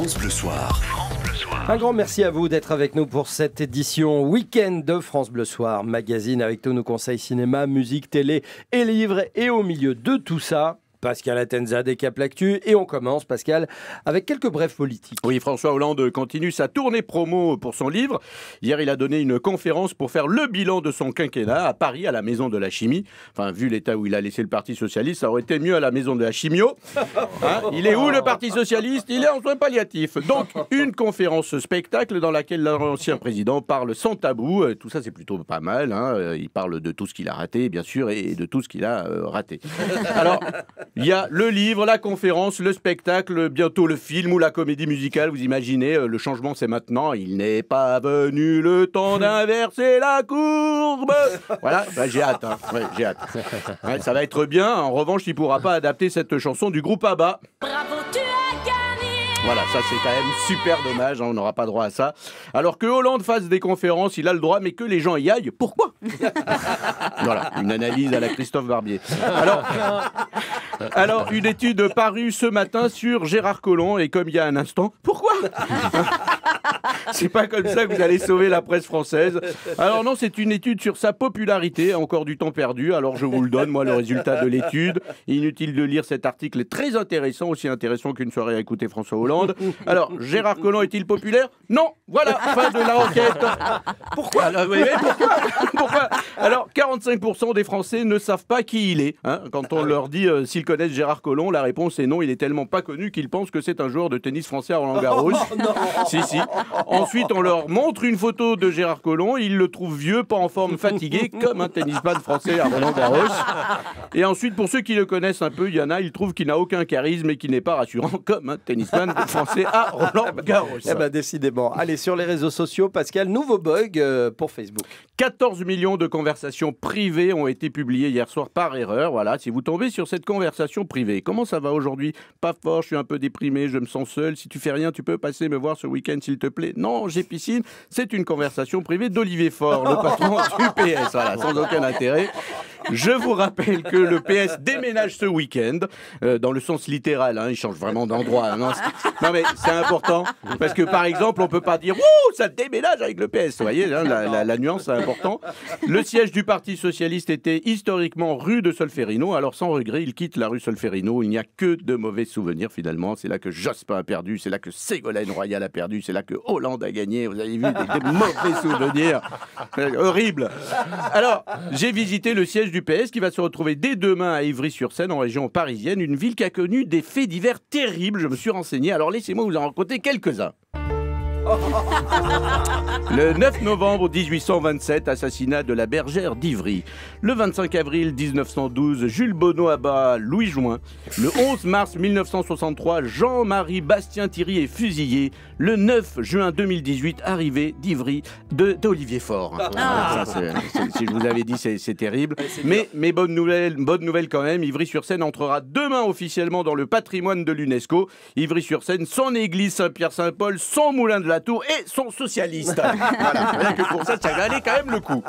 France Bleu Soir. Un grand merci à vous d'être avec nous pour cette édition week-end de France Bleu Soir magazine avec tous nos conseils cinéma, musique, télé et livres. Et au milieu de tout ça, Pascal Atenza décape l'actu et on commence, Pascal, avec quelques brèves politiques. Oui, François Hollande continue sa tournée promo pour son livre. Hier, il a donné une conférence pour faire le bilan de son quinquennat à Paris, à la Maison de la Chimie. Enfin, vu l'état où il a laissé le Parti Socialiste, ça aurait été mieux à la Maison de la Chimio. Hein, il est où le Parti Socialiste? Il est en soins palliatifs. Donc, une conférence spectacle dans laquelle l'ancien président parle sans tabou. Tout ça, c'est plutôt pas mal. Hein. Il parle de tout ce qu'il a raté, bien sûr, et de tout ce qu'il a raté. Alors... il y a le livre, la conférence, le spectacle, bientôt le film ou la comédie musicale. Vous imaginez, le changement c'est maintenant. Il n'est pas venu le temps d'inverser la courbe. Voilà, bah, j'ai hâte. Hein. Ouais, j'ai hâte. Ouais, ça va être bien. En revanche, il ne pourra pas adapter cette chanson du groupe ABBA. Bravo, tu as gagné. Voilà, ça c'est quand même super dommage. Hein, on n'aura pas droit à ça. Alors que Hollande fasse des conférences, il a le droit, mais que les gens y aillent. Pourquoi? Voilà, une analyse à la Christophe Barbier. Alors, une étude parue ce matin sur Gérard Collomb, et comme il y a un instant, pourquoi? C'est pas comme ça que vous allez sauver la presse française. Alors non, c'est une étude sur sa popularité, encore du temps perdu, alors je vous le donne, moi, le résultat de l'étude. Inutile de lire cet article très intéressant, aussi intéressant qu'une soirée à écouter François Hollande. Alors, Gérard Collomb est-il populaire? Non. Voilà, fin de la enquête. Pourquoi? Alors, oui, pourquoi? Alors, 45% des Français ne savent pas qui il est. Hein. Quand on leur dit s'ils connaissent Gérard Collomb, la réponse est non, il est tellement pas connu qu'ils pensent que c'est un joueur de tennis français à Roland-Garros. Si. Ensuite, on leur montre une photo de Gérard Collomb, ils le trouvent vieux, pas en forme, fatigué, comme un tennisman français à Roland-Garros. Et ensuite, pour ceux qui le connaissent un peu, il y en a, ils trouvent qu'il n'a aucun charisme et qu'il n'est pas rassurant, comme un tennisman français à Roland-Garros. Eh ben, décidément. Allez, sur les réseaux sociaux, Pascal, nouveau bug pour Facebook. 14 millions de conversations privées ont été publiées hier soir par erreur. Voilà, si vous tombez sur cette conversation privée, comment ça va aujourd'hui? Pas fort, je suis un peu déprimé, je me sens seul. Si tu fais rien, tu peux passer me voir ce week-end, s'il te plaît. Non, j'ai piscine. C'est une conversation privée d'Olivier Faure, le patron du PS. Voilà, sans aucun intérêt. Je vous rappelle que le PS déménage ce week-end, dans le sens littéral, hein, il change vraiment d'endroit. Hein, non, mais c'est important, parce que par exemple, on peut pas dire « Wouh, ça déménage avec le PS », vous voyez, hein, la nuance, c'est important. Le siège du Parti Socialiste était historiquement rue de Solferino, alors sans regret, il quitte la rue Solferino, il n'y a que de mauvais souvenirs finalement, c'est là que Jospin a perdu, c'est là que Ségolène Royal a perdu, c'est là que Hollande a gagné, vous avez vu, des mauvais souvenirs, horrible. Alors, j'ai visité le siège du PS qui va se retrouver dès demain à Ivry-sur-Seine en région parisienne, une ville qui a connu des faits divers terribles, je me suis renseigné, alors laissez-moi vous en raconter quelques-uns. Le 9 novembre 1827, assassinat de la bergère d'Ivry. Le 25 avril 1912, Jules Bonneau abat Louis Join. Le 11 mars 1963, Jean-Marie Bastien-Thierry est fusillé. Le 9 juin 2018, arrivée d'Ivry d'Olivier Faure. Ça, si je vous avais dit, c'est terrible. Mais bonne nouvelle quand même, Ivry-sur-Seine entrera demain officiellement dans le patrimoine de l'UNESCO. Ivry-sur-Seine, son église Saint-Pierre-Saint-Paul, son moulin de la Tour et son socialiste. Voilà, que pour ça valait quand même le coup.